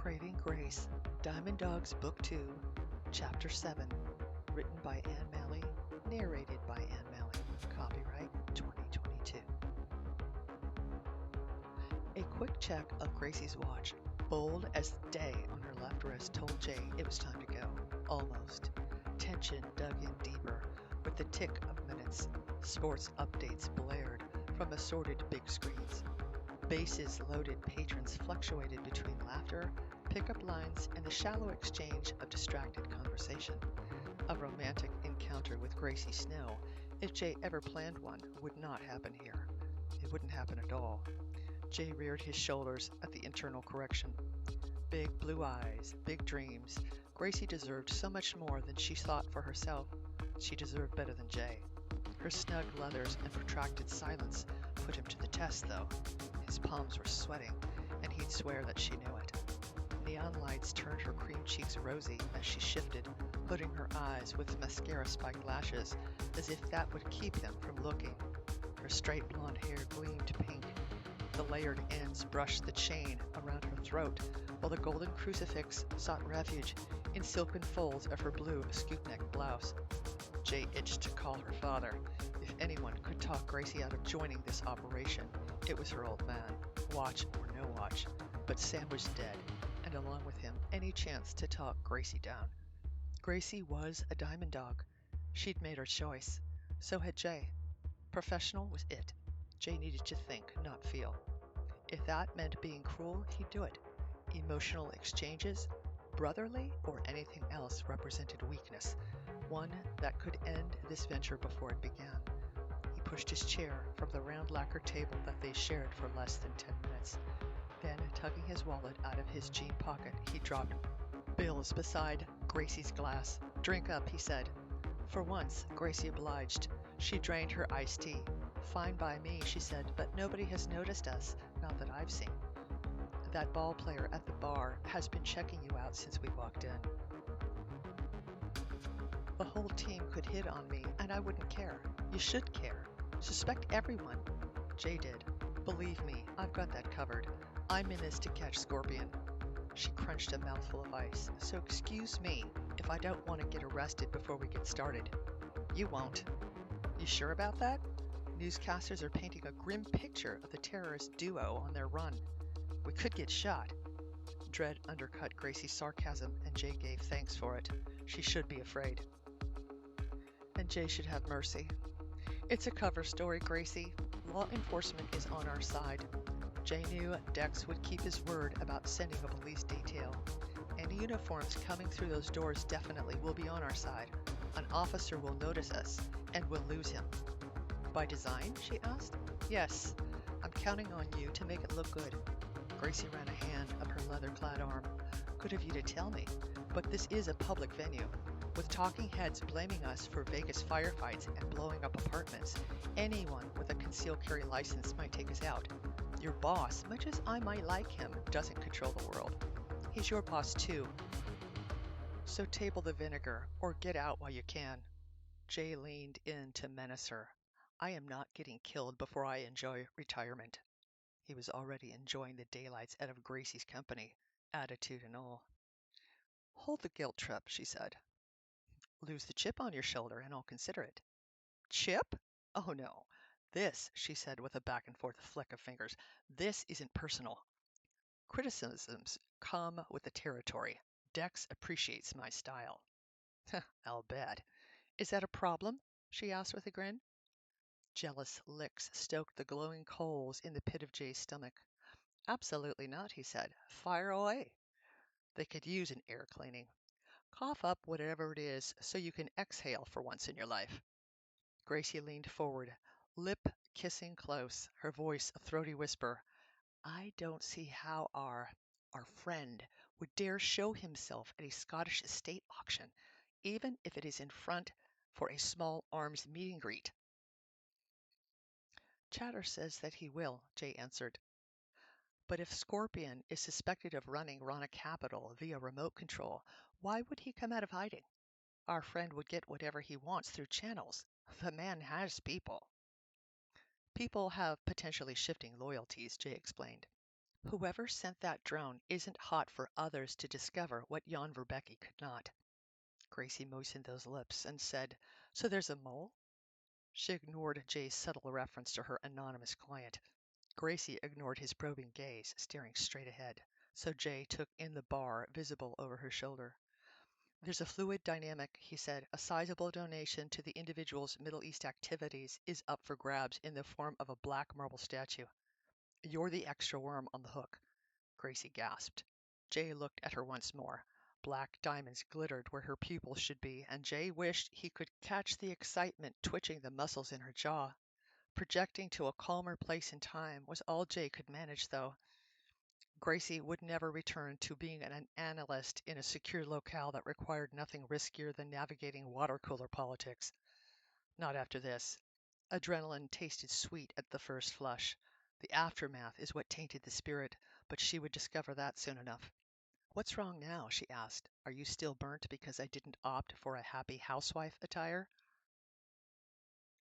Craving Grace, Diamond Dogs Book 2, Chapter 7, written by Anne Malley, narrated by Anne Malley, copyright 2022. A quick check of Gracie's watch, bold as the day on her left wrist, told Jay it was time to go. Almost. Tension dug in deeper with the tick of minutes. Sports updates blared from assorted big screens. Bases-loaded patrons fluctuated between laughter, pickup lines, and the shallow exchange of distracted conversation. A romantic encounter with Gracie Snow, if Jay ever planned one, would not happen here. It wouldn't happen at all. Jay reared his shoulders at the internal correction. Big blue eyes, big dreams. Gracie deserved so much more than she thought for herself. She deserved better than Jay. Her snug leathers and protracted silence put him to the test, though. His palms were sweating, and he'd swear that she knew it. Neon lights turned her cream cheeks rosy as she shifted, hooding her eyes with mascara-spiked lashes, as if that would keep him from looking. Her straight blonde hair gleamed pink. The layered ends brushed the chain around her throat, while the golden crucifix sought refuge in silken folds of her blue scoop-neck blouse. Jay itched to call her father. If anyone could talk Gracie out of joining this operation, it was her old man, watch or no watch. But Sam was dead, and along with him, any chance to talk Gracie down. Gracie was a diamond dog. She'd made her choice. So had Jay. Professional was it. Jay needed to think, not feel. If that meant being cruel, he'd do it. Emotional exchanges, brotherly or anything else, represented weakness, one that could end this venture before it began. He pushed his chair from the round lacquer table that they shared for less than 10 minutes. Then, tugging his wallet out of his jean pocket, he dropped bills beside Gracie's glass. "Drink up," he said. For once, Gracie obliged. She drained her iced tea. "Fine by me," she said, "but nobody has noticed us, not that I've seen. That ball player at the bar has been checking you out since we walked in. The whole team could hit on me, and I wouldn't care. You should care. Suspect everyone." Jay did. "Believe me, I've got that covered. I'm in this to catch Scorpion." She crunched a mouthful of ice. "So excuse me if I don't want to get arrested before we get started." "You won't." "You sure about that? Newscasters are painting a grim picture of the terrorist duo on their run. We could get shot." Dread undercut Gracie's sarcasm, and Jay gave thanks for it. She should be afraid. And Jay should have mercy. "It's a cover story, Gracie. Law enforcement is on our side." Jay knew Dex would keep his word about sending a police detail. Any uniforms coming through those doors definitely will be on our side. An officer will notice us, and we'll lose him. "By design?" she asked. "Yes. I'm counting on you to make it look good." Gracie ran a hand up her leather-clad arm. "Good of you to tell me, but this is a public venue. With talking heads blaming us for Vegas firefights and blowing up apartments, anyone with a concealed carry license might take us out. Your boss, much as I might like him, doesn't control the world. He's your boss too. So table the vinegar, or get out while you can." Jay leaned in to menace her. "I am not getting killed before I enjoy retirement." He was already enjoying the daylights out of Gracie's company, attitude and all. "Hold the guilt trip," she said. "Lose the chip on your shoulder, and I'll consider it." "Chip? Oh, no. This," she said with a back-and-forth flick of fingers, "this isn't personal. Criticisms come with the territory. Dex appreciates my style." "I'll bet. Is that a problem?" she asked with a grin. Jealous licks stoked the glowing coals in the pit of Jay's stomach. "Absolutely not," he said. "Fire away." "They could use an air cleaning. Cough up whatever it is so you can exhale for once in your life." Gracie leaned forward, lip kissing close, her voice a throaty whisper. "I don't see how our friend would dare show himself at a Scottish estate auction, even if it is in front for a small arms meet and greet." "Chatter says that he will," Jay answered. "But if Scorpion is suspected of running Rana Capital via remote control, why would he come out of hiding? Our friend would get whatever he wants through channels. The man has people." "People have potentially shifting loyalties," Jay explained. Whoever sent that drone isn't hot for others to discover what Jan Verbecky could not. Gracie moistened those lips and said, "So there's a mole?" She ignored Jay's subtle reference to her anonymous client. Gracie ignored his probing gaze, staring straight ahead, so Jay took in the bar visible over her shoulder. "There's a fluid dynamic," he said. "A sizable donation to the individual's Middle East activities is up for grabs in the form of a black marble statue. You're the extra worm on the hook." Gracie gasped. Jay looked at her once more. Black diamonds glittered where her pupils should be, and Jay wished he could catch the excitement twitching the muscles in her jaw. Projecting to a calmer place in time was all Jay could manage, though. Gracie would never return to being an analyst in a secure locale that required nothing riskier than navigating water cooler politics. Not after this. Adrenaline tasted sweet at the first flush. The aftermath is what tainted the spirit, but she would discover that soon enough. "What's wrong now?" she asked. "Are you still burnt because I didn't opt for a happy housewife attire?"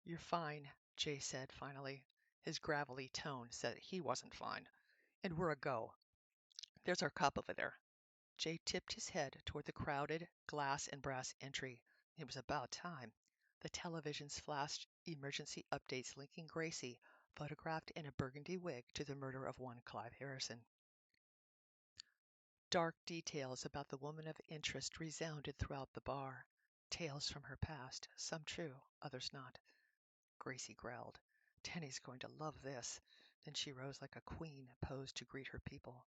"You're fine," Jay said finally. His gravelly tone said he wasn't fine. "And we're a go. There's our cop over there." Jay tipped his head toward the crowded glass and brass entry. It was about time. The televisions flashed emergency updates linking Gracie, photographed in a burgundy wig, to the murder of one Clive Harrison. Dark details about the woman of interest resounded throughout the bar. Tales from her past, some true, others not. Gracie growled. "Danny's going to love this." Then she rose like a queen, posed to greet her people.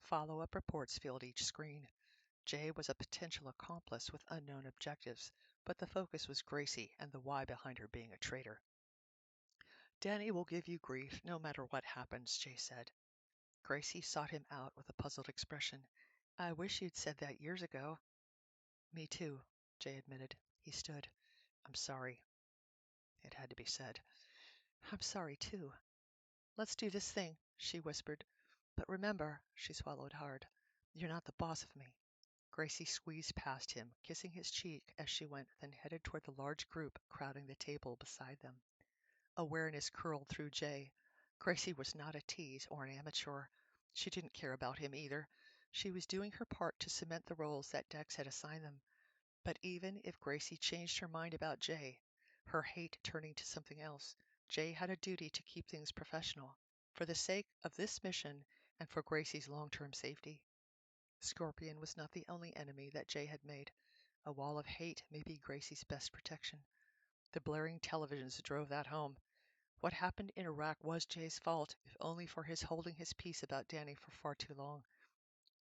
Follow-up reports filled each screen. Jay was a potential accomplice with unknown objectives, but the focus was Gracie and the why behind her being a traitor. "Danny will give you grief no matter what happens," Jay said. Gracie sought him out with a puzzled expression. "I wish you'd said that years ago." "Me too," Jay admitted. He stood. "I'm sorry." It had to be said. "I'm sorry too." "Let's do this thing," she whispered. "But remember," she swallowed hard, "you're not the boss of me." Gracie squeezed past him, kissing his cheek as she went, then headed toward the large group crowding the table beside them. Awareness curled through Jay. Gracie was not a tease or an amateur. She didn't care about him either. She was doing her part to cement the roles that Dex had assigned them. But even if Gracie changed her mind about Jay, her hate turning to something else, Jay had a duty to keep things professional, for the sake of this mission and for Gracie's long-term safety. Scorpion was not the only enemy that Jay had made. A wall of hate may be Gracie's best protection. The blaring televisions drove that home. What happened in Iraq was Jay's fault, if only for his holding his peace about Danny for far too long.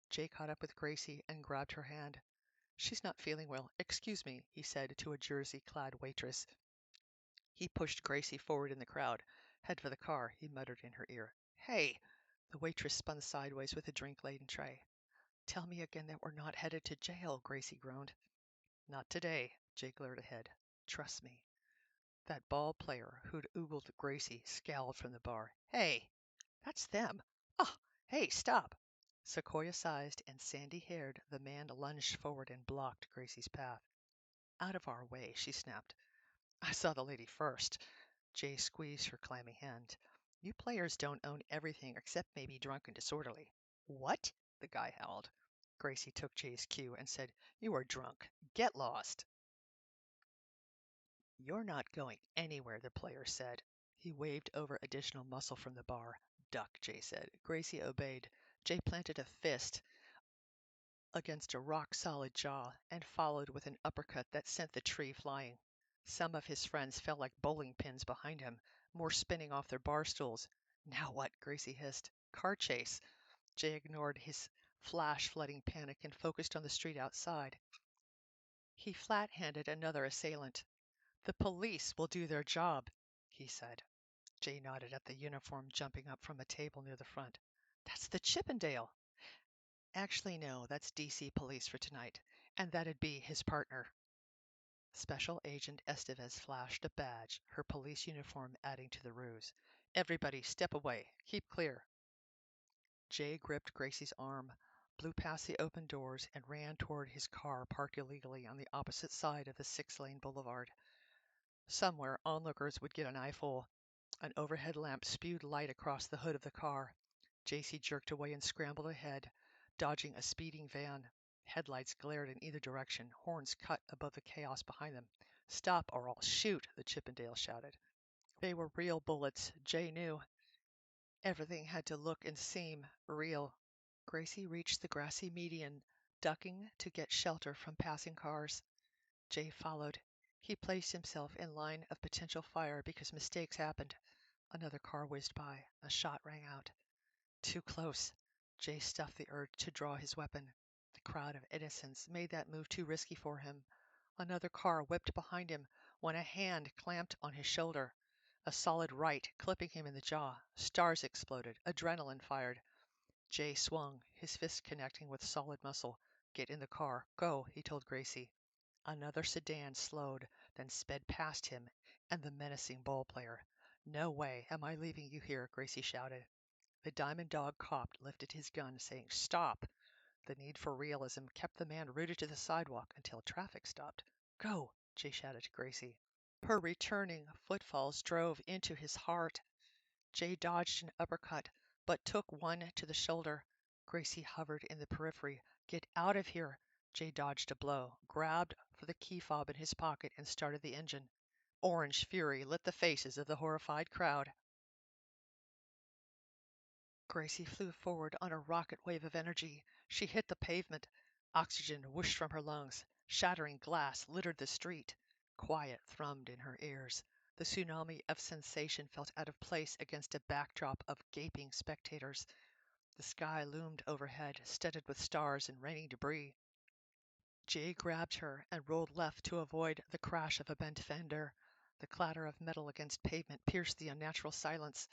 Jay caught up with Gracie and grabbed her hand. "She's not feeling well. Excuse me," he said to a jersey-clad waitress. He pushed Gracie forward in the crowd. "Head for the car," he muttered in her ear. "Hey!" The waitress spun sideways with a drink-laden tray. "Tell me again that we're not headed to jail," Gracie groaned. "Not today," Jay glared ahead. "Trust me." That ball player who'd oogled Gracie scowled from the bar. "Hey! That's them! Oh, hey, stop!" Sequoia-sized and sandy-haired, the man lunged forward and blocked Gracie's path. "Out of our way," she snapped. "I saw the lady first." Jay squeezed her clammy hand. "You players don't own everything except maybe drunk and disorderly." "What?" the guy howled. Gracie took Jay's cue and said, "You are drunk. Get lost." "You're not going anywhere," the player said. He waved over additional muscle from the bar. "Duck," Jay said. Gracie obeyed. Jay planted a fist against a rock-solid jaw and followed with an uppercut that sent the tree flying. Some of his friends fell like bowling pins behind him, more spinning off their bar stools. "Now what?" Gracie hissed. "Car chase." Jay ignored his flash-flooding panic and focused on the street outside. He flat-handed another assailant. "The police will do their job," he said. Jay nodded at the uniform jumping up from a table near the front. "That's the Chippendale." "Actually, no, that's DC police for tonight, and that'd be his partner." Special Agent Estevez flashed a badge, her police uniform adding to the ruse. "Everybody, step away. Keep clear." Jay gripped Gracie's arm, blew past the open doors, and ran toward his car parked illegally on the opposite side of the six-lane boulevard. Somewhere, onlookers would get an eyeful. An overhead lamp spewed light across the hood of the car. JC jerked away and scrambled ahead, dodging a speeding van. Headlights glared in either direction, horns cut above the chaos behind them. "Stop or I'll shoot!" the Chippendale shouted. They were real bullets, Jay knew. Everything had to look and seem real. Gracie reached the grassy median, ducking to get shelter from passing cars. Jay followed. He placed himself in line of potential fire because mistakes happened. Another car whizzed by. A shot rang out. Too close. Jay stuffed the urge to draw his weapon. The crowd of innocents made that move too risky for him. Another car whipped behind him when a hand clamped on his shoulder. A solid right, clipping him in the jaw. Stars exploded. Adrenaline fired. Jay swung, his fist connecting with solid muscle. "Get in the car. Go," he told Gracie. Another sedan slowed, then sped past him and the menacing ball-player. "No way am I leaving you here," Gracie shouted. The Diamond Dog cop lifted his gun, saying, "Stop!" The need for realism kept the man rooted to the sidewalk until traffic stopped. "Go!" Jay shouted to Gracie. Her returning footfalls drove into his heart. Jay dodged an uppercut, but took one to the shoulder. Gracie hovered in the periphery. "Get out of here!" Jay dodged a blow, grabbed for the key fob in his pocket, and started the engine. Orange fury lit the faces of the horrified crowd. Gracie flew forward on a rocket wave of energy. She hit the pavement. Oxygen whooshed from her lungs. Shattering glass littered the street. Quiet thrummed in her ears. The tsunami of sensation felt out of place against a backdrop of gaping spectators. The sky loomed overhead, studded with stars and raining debris. Jay grabbed her and rolled left to avoid the crash of a bent fender. The clatter of metal against pavement pierced the unnatural silence.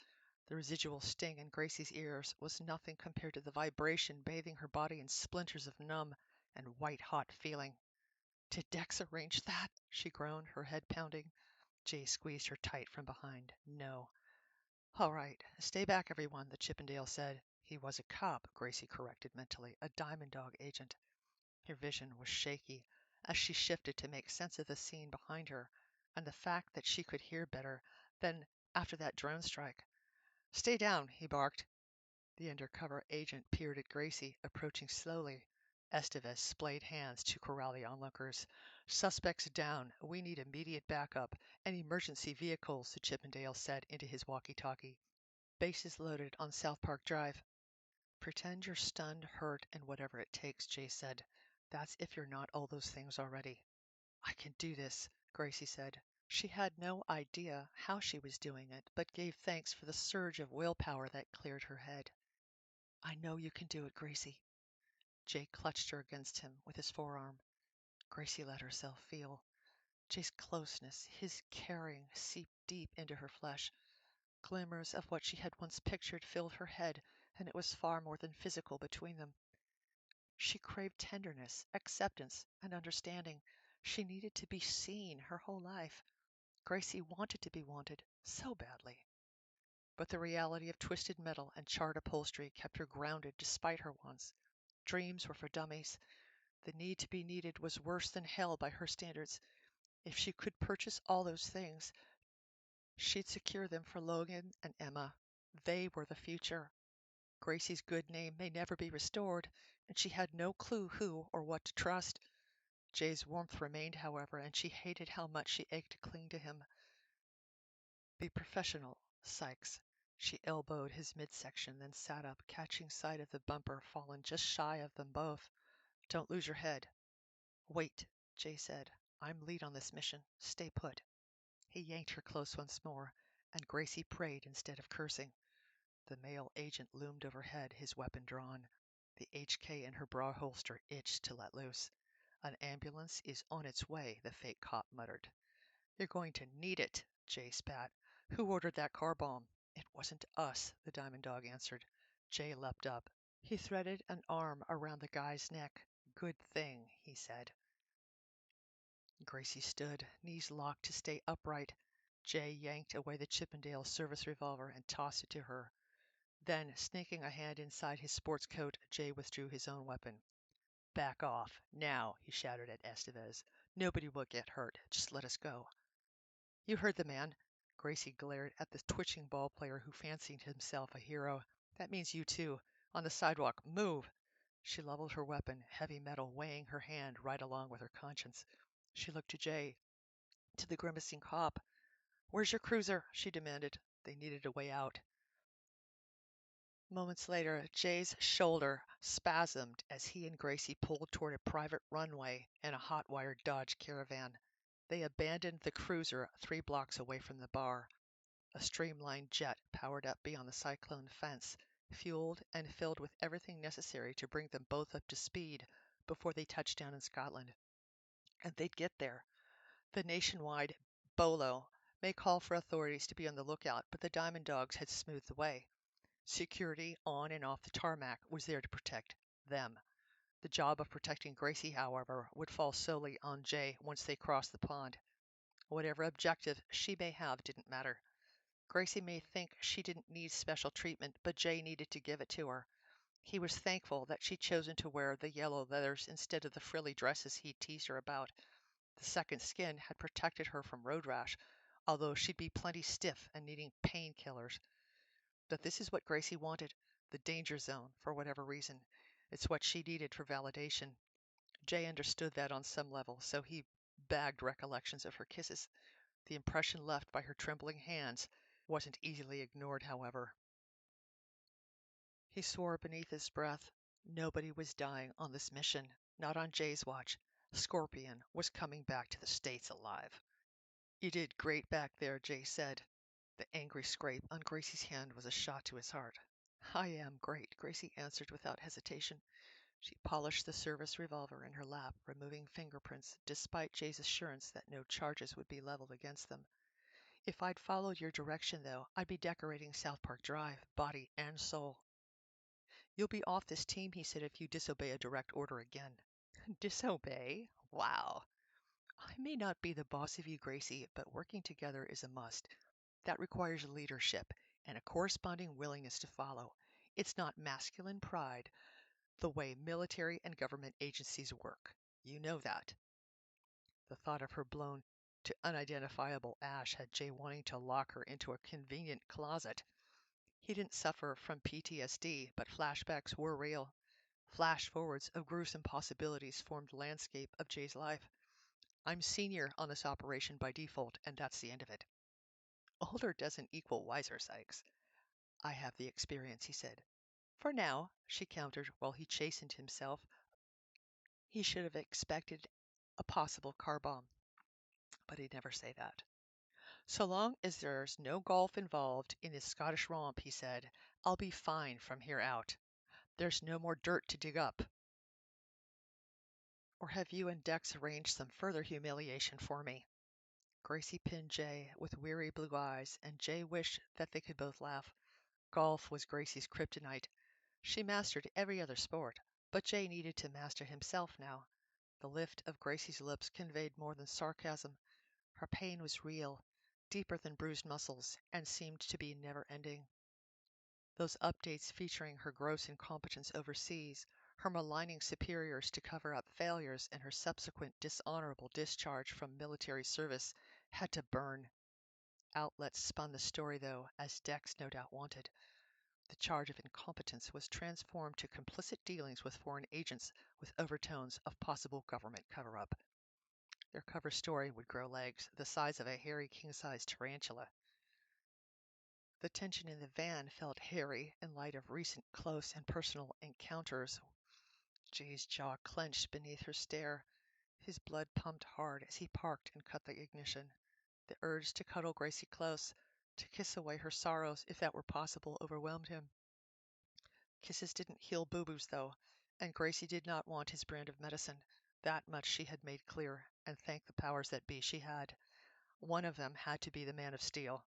The residual sting in Gracie's ears was nothing compared to the vibration bathing her body in splinters of numb and white-hot feeling. "Did Dex arrange that?" she groaned, her head pounding. Jay squeezed her tight from behind. "No." "All right. Stay back, everyone," the Chippendale said. He was a cop, Gracie corrected mentally, a Diamond Dog agent. Her vision was shaky as she shifted to make sense of the scene behind her and the fact that she could hear better than after that drone strike. "Stay down," he barked. The undercover agent peered at Gracie, approaching slowly. Estevez splayed hands to corral the onlookers. "Suspects down. We need immediate backup and emergency vehicles," the Chippendale said into his walkie-talkie. "Bases loaded on South Park Drive." "Pretend you're stunned, hurt, and whatever it takes," Jay said. "That's if you're not all those things already." "I can do this," Gracie said. She had no idea how she was doing it, but gave thanks for the surge of willpower that cleared her head. "I know you can do it, Gracie." Jay clutched her against him with his forearm. Gracie let herself feel. Jay's closeness, his caring, seeped deep into her flesh. Glimmers of what she had once pictured filled her head, and it was far more than physical between them. She craved tenderness, acceptance, and understanding. She needed to be seen her whole life. Gracie wanted to be wanted so badly. But the reality of twisted metal and charred upholstery kept her grounded despite her wants. Dreams were for dummies. The need to be needed was worse than hell by her standards. If she could purchase all those things, she'd secure them for Logan and Emma. They were the future. Gracie's good name may never be restored, and she had no clue who or what to trust. Jay's warmth remained, however, and she hated how much she ached to cling to him. "Be professional, Sykes." She elbowed his midsection, then sat up, catching sight of the bumper fallen just shy of them both. "Don't lose your head." "Wait," Jay said. "I'm lead on this mission. Stay put." He yanked her close once more, and Gracie prayed instead of cursing. The male agent loomed overhead, his weapon drawn. The HK in her bra holster itched to let loose. "An ambulance is on its way," the fake cop muttered. "You're going to need it," Jay spat. "Who ordered that car bomb?" "It wasn't us," the Diamond Dog answered. Jay leapt up. He threaded an arm around the guy's neck. "Good thing," he said. Gracie stood, knees locked to stay upright. Jay yanked away the Chippendale service revolver and tossed it to her. Then, sneaking a hand inside his sports coat, Jay withdrew his own weapon. "Back off, now," he shouted at Estevez. "Nobody will get hurt. Just let us go." "You heard the man." Gracie glared at the twitching ball player who fancied himself a hero. That means you too. On the sidewalk. Move! She leveled her weapon, heavy metal weighing her hand right along with her conscience. She looked to Jay, to the grimacing cop. Where's your cruiser? She demanded. They needed a way out. Moments later, Jay's shoulder spasmed as he and Gracie pulled toward a private runway in a hot-wired Dodge Caravan. They abandoned the cruiser 3 blocks away from the bar. A streamlined jet powered up beyond the cyclone fence, fueled and filled with everything necessary to bring them both up to speed before they touched down in Scotland. And they'd get there. The nationwide BOLO may call for authorities to be on the lookout, but the Diamond Dogs had smoothed the way. Security on and off the tarmac was there to protect them. The job of protecting Gracie, however, would fall solely on Jay once they crossed the pond. Whatever objective she may have didn't matter. Gracie may think she didn't need special treatment, but Jay needed to give it to her. He was thankful that she'd chosen to wear the yellow leathers instead of the frilly dresses he'd teased her about. The second skin had protected her from road rash, although she'd be plenty stiff and needing painkillers. But this is what Gracie wanted, the danger zone, for whatever reason. It's what she needed for validation. Jay understood that on some level, so he bagged recollections of her kisses. The impression left by her trembling hands wasn't easily ignored, however. He swore beneath his breath. Nobody was dying on this mission, not on Jay's watch. Scorpion was coming back to the States alive. You did great back there, Jay said. The angry scrape on Gracie's hand was a shot to his heart. I am great, Gracie answered without hesitation. She polished the service revolver in her lap, removing fingerprints, despite Jay's assurance that no charges would be leveled against them. If I'd followed your direction, though, I'd be decorating South Park Drive, body and soul. You'll be off this team, he said, if you disobey a direct order again. Disobey? Wow. I may not be the boss of you, Gracie, but working together is a must. That requires leadership and a corresponding willingness to follow. It's not masculine pride the way military and government agencies work. You know that. The thought of her blown to unidentifiable ash had Jay wanting to lock her into a convenient closet. He didn't suffer from PTSD, but flashbacks were real. Flash forwards of gruesome possibilities formed the landscape of Jay's life. I'm senior on this operation by default, and that's the end of it. Older doesn't equal wiser, Sykes. I have the experience, he said. For now, she countered while he chastened himself. He should have expected a possible car bomb, but he'd never say that. So long as there's no golf involved in this Scottish romp, he said, I'll be fine from here out. There's no more dirt to dig up. Or have you and Dex arranged some further humiliation for me? Gracie pinned Jay with weary blue eyes, and Jay wished that they could both laugh. Golf was Gracie's kryptonite. She mastered every other sport, but Jay needed to master himself now. The lift of Gracie's lips conveyed more than sarcasm. Her pain was real, deeper than bruised muscles, and seemed to be never-ending. Those updates featuring her gross incompetence overseas, her maligning superiors to cover up failures, and her subsequent dishonorable discharge from military service had to burn. Outlets spun the story, though, as Dex no doubt wanted. The charge of incompetence was transformed to complicit dealings with foreign agents with overtones of possible government cover-up. Their cover story would grow legs, the size of a hairy king-size tarantula. The tension in the van felt hairy in light of recent close and personal encounters. Jay's jaw clenched beneath her stare. His blood pumped hard as he parked and cut the ignition. The urge to cuddle Gracie close, to kiss away her sorrows if that were possible, overwhelmed him. Kisses didn't heal boo-boos, though, and Gracie did not want his brand of medicine. That much she had made clear, and thank the powers that be she had. One of them had to be the Man of Steel.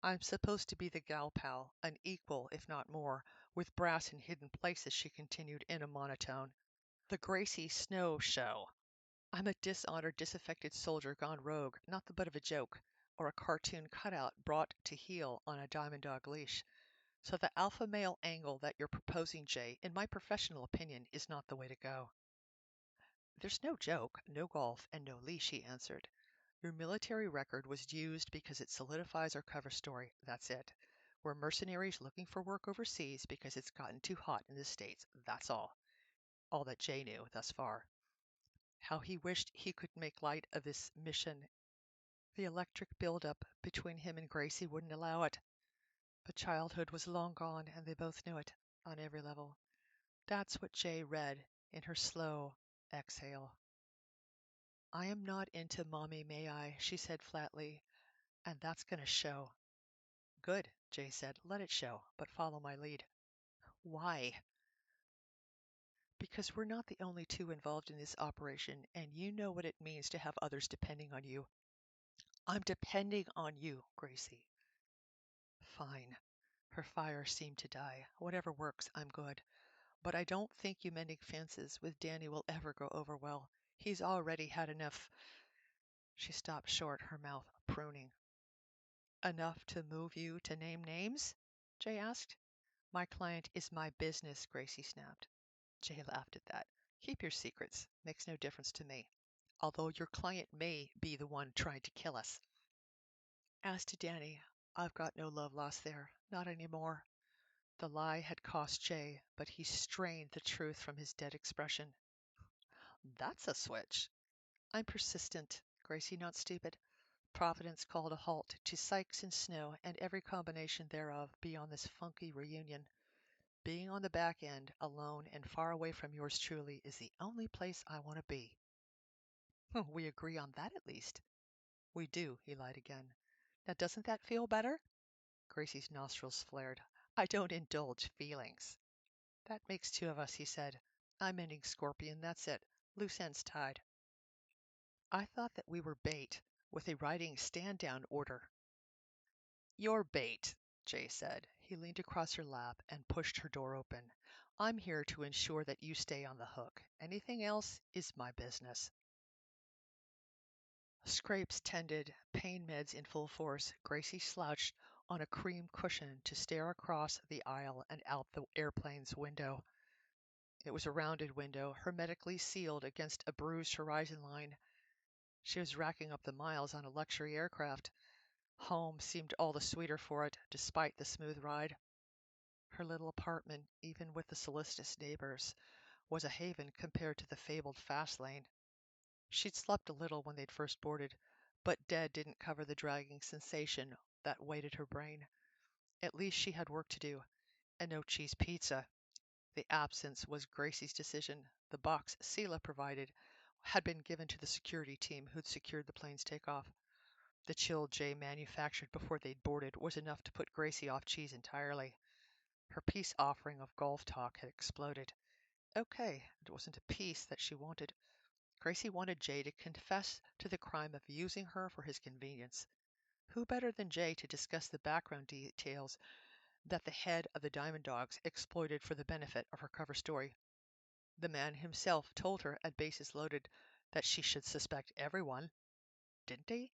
I'm supposed to be the gal pal, an equal, if not more, with brass in hidden places, she continued in a monotone. The Gracie Snow show. I'm a dishonored, disaffected soldier gone rogue, not the butt of a joke, or a cartoon cutout brought to heel on a diamond dog leash. So the alpha male angle that you're proposing, Jay, in my professional opinion, is not the way to go. There's no joke, no golf, and no leash, he answered. Your military record was used because it solidifies our cover story. That's it. We're mercenaries looking for work overseas because it's gotten too hot in the States. That's all. All that Jay knew thus far. How he wished he could make light of this mission. The electric buildup between him and Gracie wouldn't allow it. But childhood was long gone, and they both knew it, on every level. That's what Jay read in her slow exhale. I am not into Mommy May I, she said flatly, and that's going to show. Good, Jay said. Let it show, but follow my lead. Why? Because we're not the only two involved in this operation, and you know what it means to have others depending on you. I'm depending on you, Gracie. Fine. Her fire seemed to die. Whatever works, I'm good. But I don't think you mending fences with Danny will ever go over well. He's already had enough. She stopped short, her mouth pruning. Enough to move you to name names? Jay asked. My client is my business, Gracie snapped. Jay laughed at that. Keep your secrets. Makes no difference to me. Although your client may be the one trying to kill us. As to Danny, I've got no love lost there. Not anymore. The lie had cost Jay, but he strained the truth from his dead expression. That's a switch. I'm persistent, Gracie, not stupid. Providence called a halt to Sykes and Snow and every combination thereof beyond this funky reunion. Being on the back end, alone and far away from yours truly, is the only place I want to be. We agree on that at least. We do, he lied again. Now doesn't that feel better? Gracie's nostrils flared. I don't indulge feelings. That makes two of us, he said. I'm ending Scorpion, that's it. Loose ends tied. I thought that we were bait, with a writing stand-down order. You're bait, Jay said. He leaned across her lap and pushed her door open. I'm here to ensure that you stay on the hook. Anything else is my business. Scrapes tended, pain meds in full force, Gracie slouched on a cream cushion to stare across the aisle and out the airplane's window. It was a rounded window, hermetically sealed against a bruised horizon line. She was racking up the miles on a luxury aircraft. Home seemed all the sweeter for it, despite the smooth ride. Her little apartment, even with the solicitous neighbors, was a haven compared to the fabled fast lane. She'd slept a little when they'd first boarded, but dead didn't cover the dragging sensation that weighted her brain. At least she had work to do, and no cheese pizza. The absence was Gracie's decision. The box Sela provided had been given to the security team who'd secured the plane's takeoff. The chill Jay manufactured before they'd boarded was enough to put Gracie off cheese entirely. Her peace offering of golf talk had exploded. Okay, it wasn't a peace that she wanted. Gracie wanted Jay to confess to the crime of using her for his convenience. Who better than Jay to discuss the background details that the head of the Diamond Dogs exploited for the benefit of her cover story? The man himself told her at bases loaded that she should suspect everyone, didn't he?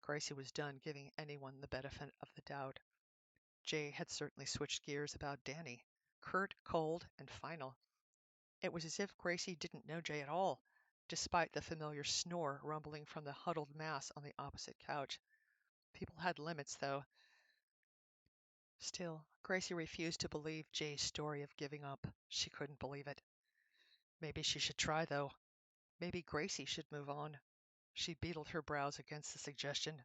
Gracie was done giving anyone the benefit of the doubt. Jay had certainly switched gears about Danny. Curt, cold, and final. It was as if Gracie didn't know Jay at all, despite the familiar snore rumbling from the huddled mass on the opposite couch. People had limits, though. Still, Gracie refused to believe Jay's story of giving up. She couldn't believe it. Maybe she should try, though. Maybe Gracie should move on. She beetled her brows against the suggestion.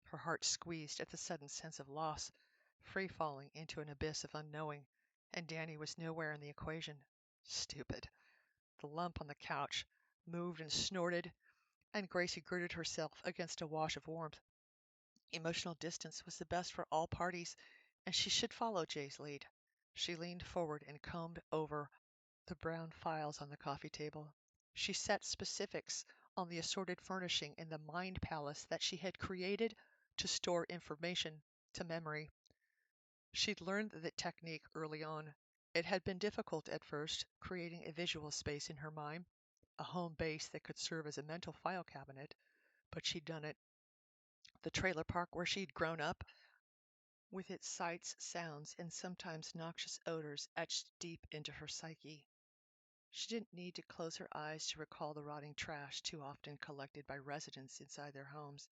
Her heart squeezed at the sudden sense of loss, free falling into an abyss of unknowing, and Danny was nowhere in the equation. Stupid. The lump on the couch moved and snorted, and Gracie girded herself against a wash of warmth. Emotional distance was the best for all parties, and she should follow Jay's lead. She leaned forward and combed over the brown files on the coffee table. She set specifics on the assorted furnishing in the mind palace that she had created to store information to memory. She'd learned the technique early on. It had been difficult at first, creating a visual space in her mind, a home base that could serve as a mental file cabinet, but she'd done it. The trailer park where she'd grown up, with its sights, sounds, and sometimes noxious odors etched deep into her psyche. She didn't need to close her eyes to recall the rotting trash too often collected by residents inside their homes.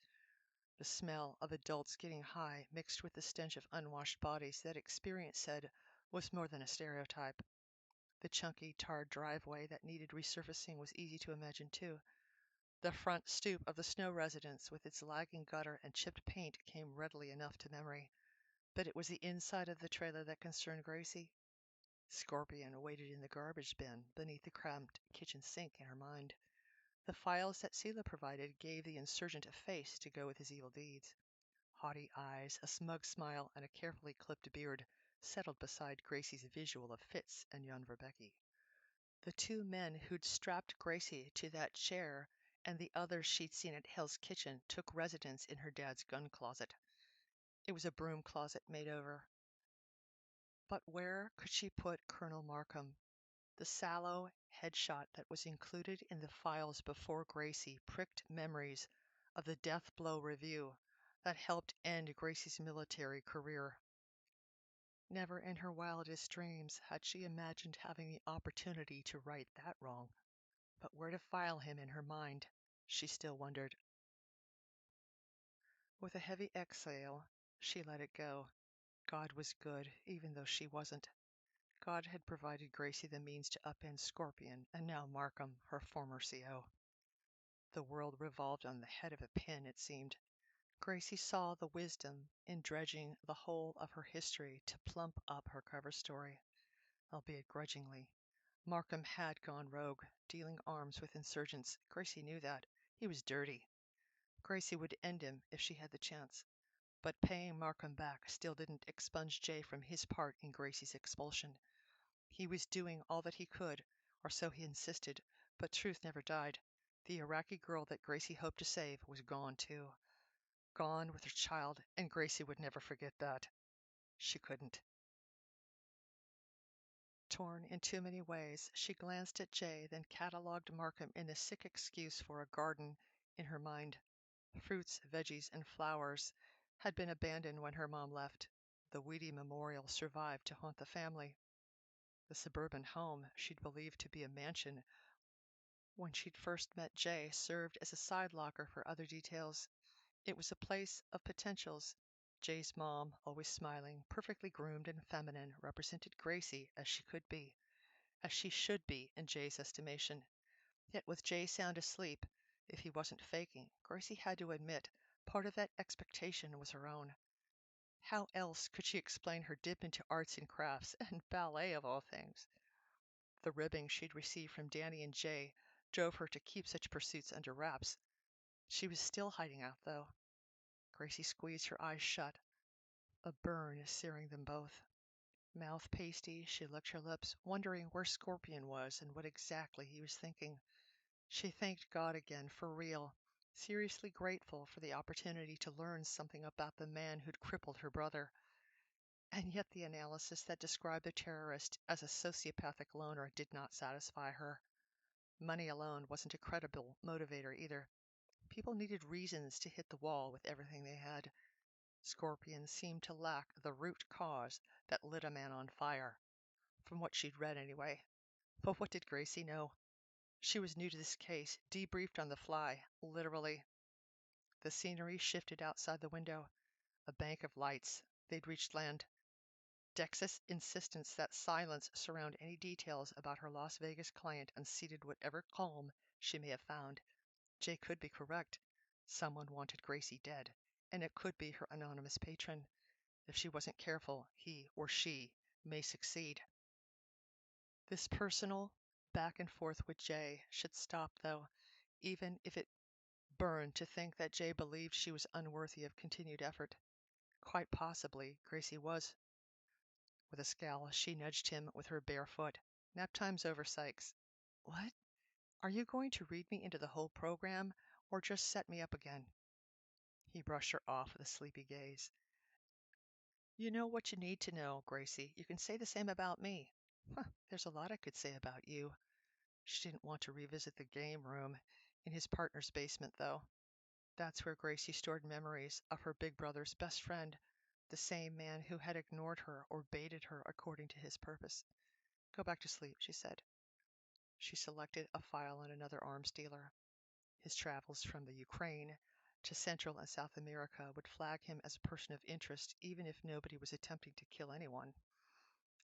The smell of adults getting high mixed with the stench of unwashed bodies that experience said was more than a stereotype. The chunky, tarred driveway that needed resurfacing was easy to imagine, too. The front stoop of the Snow residence with its lagging gutter and chipped paint came readily enough to memory. But it was the inside of the trailer that concerned Gracie. Scorpion waited in the garbage bin beneath the cramped kitchen sink in her mind. The files that Sela provided gave the insurgent a face to go with his evil deeds. Haughty eyes, a smug smile, and a carefully clipped beard settled beside Gracie's visual of Fitz and Jan Verbecky. The two men who'd strapped Gracie to that chair and the others she'd seen at Hell's Kitchen took residence in her dad's gun closet. It was a broom closet made over. But where could she put Colonel Markham? The sallow headshot that was included in the files before Gracie pricked memories of the Death Blow Review that helped end Gracie's military career. Never in her wildest dreams had she imagined having the opportunity to right that wrong. But where to file him in her mind, she still wondered. With a heavy exhale, she let it go. God was good, even though she wasn't. God had provided Gracie the means to upend Scorpion, and now Markham, her former CO. The world revolved on the head of a pin, it seemed. Gracie saw the wisdom in dredging the whole of her history to plump up her cover story, albeit grudgingly. Markham had gone rogue, dealing arms with insurgents. Gracie knew that. He was dirty. Gracie would end him if she had the chance. But paying Markham back still didn't expunge Jay from his part in Gracie's expulsion. He was doing all that he could, or so he insisted, but truth never died. The Iraqi girl that Gracie hoped to save was gone, too. Gone with her child, and Gracie would never forget that. She couldn't. Torn in too many ways, she glanced at Jay, then catalogued Markham in the sick excuse for a garden in her mind. Fruits, veggies, and flowers had been abandoned when her mom left. The weedy memorial survived to haunt the family. The suburban home she'd believed to be a mansion when she'd first met Jay served as a side locker for other details. It was a place of potentials. Jay's mom, always smiling, perfectly groomed and feminine, represented Gracie as she could be, as she should be in Jay's estimation. Yet with Jay sound asleep, if he wasn't faking, Gracie had to admit part of that expectation was her own. How else could she explain her dip into arts and crafts, and ballet of all things? The ribbing she'd received from Danny and Jay drove her to keep such pursuits under wraps. She was still hiding out, though. Gracie squeezed her eyes shut, a burn searing them both. Mouth pasty, she licked her lips, wondering where Scorpion was and what exactly he was thinking. She thanked God again, for real, seriously grateful for the opportunity to learn something about the man who'd crippled her brother. And yet the analysis that described the terrorist as a sociopathic loner did not satisfy her. Money alone wasn't a credible motivator either. People needed reasons to hit the wall with everything they had. Scorpion seemed to lack the root cause that lit a man on fire, from what she'd read anyway. But what did Gracie know? She was new to this case, debriefed on the fly, literally. The scenery shifted outside the window. A bank of lights. They'd reached land. Dex's insistence that silence surround any details about her Las Vegas client unseated whatever calm she may have found. Jay could be correct. Someone wanted Gracie dead, and it could be her anonymous patron. If she wasn't careful, he or she may succeed. This personal back and forth with Jay should stop, though, even if it burned to think that Jay believed she was unworthy of continued effort. Quite possibly, Gracie was. With a scowl, she nudged him with her bare foot. Nap time's over, Sykes. What? Are you going to read me into the whole program, or just set me up again? He brushed her off with a sleepy gaze. You know what you need to know, Gracie. You can say the same about me. Huh, there's a lot I could say about you. She didn't want to revisit the game room in his partner's basement, though. That's where Gracie stored memories of her big brother's best friend, the same man who had ignored her or baited her according to his purpose. Go back to sleep, she said. She selected a file on another arms dealer. His travels from the Ukraine, to Central and South America would flag him as a person of interest even if nobody was attempting to kill anyone.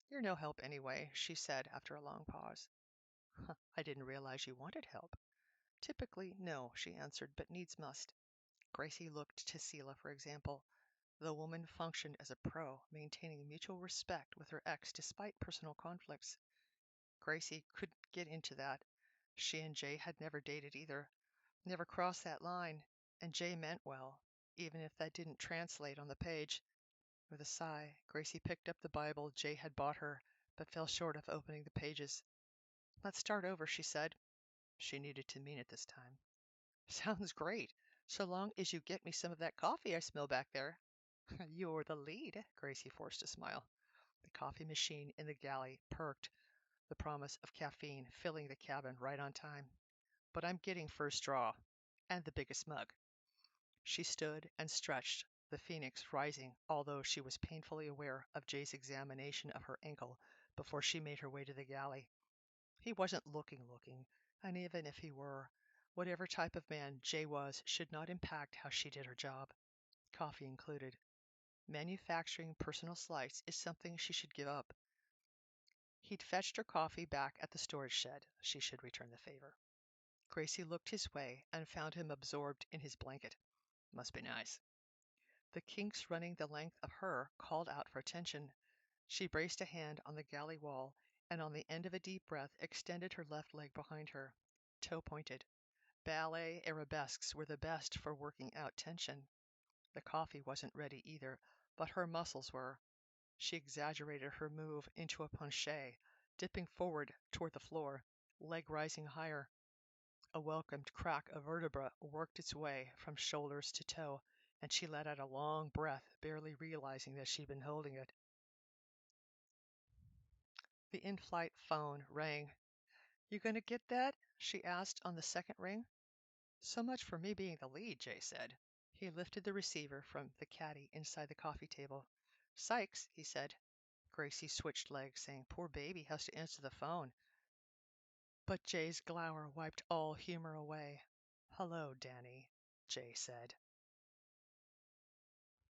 "You're no help anyway," she said after a long pause. "I didn't realize you wanted help." "Typically, no," she answered, "but needs must." Gracie looked to Selah, for example. The woman functioned as a pro, maintaining mutual respect with her ex despite personal conflicts. Gracie couldn't get into that. She and Jay had never dated either, never crossed that line, and Jay meant well, even if that didn't translate on the page. With a sigh, Gracie picked up the Bible Jay had bought her, but fell short of opening the pages. "Let's start over," she said. She needed to mean it this time. "Sounds great, so long as you get me some of that coffee I smell back there." "You're the lead," Gracie forced a smile. The coffee machine in the galley perked, the promise of caffeine filling the cabin right on time. "But I'm getting first draw, and the biggest mug." She stood and stretched, the phoenix rising, although she was painfully aware of Jay's examination of her ankle before she made her way to the galley. He wasn't looking, and even if he were, whatever type of man Jay was should not impact how she did her job, coffee included. Manufacturing personal slights is something she should give up. He'd fetched her coffee back at the storage shed. She should return the favor. Gracie looked his way and found him absorbed in his blanket. Must be nice. The kinks running the length of her called out for attention. She braced a hand on the galley wall and on the end of a deep breath extended her left leg behind her, toe pointed. Ballet arabesques were the best for working out tension. The coffee wasn't ready either, but her muscles were. She exaggerated her move into a penché, dipping forward toward the floor, leg rising higher. A welcomed crack of vertebra worked its way from shoulders to toe, and she let out a long breath, barely realizing that she'd been holding it. The in-flight phone rang. "You gonna get that?" she asked on the second ring. "So much for me being the lead," Jay said. He lifted the receiver from the caddy inside the coffee table. "Sykes," he said. Gracie switched legs, saying, "Poor baby has to answer the phone." But Jay's glower wiped all humor away. "Hello, Danny," Jay said.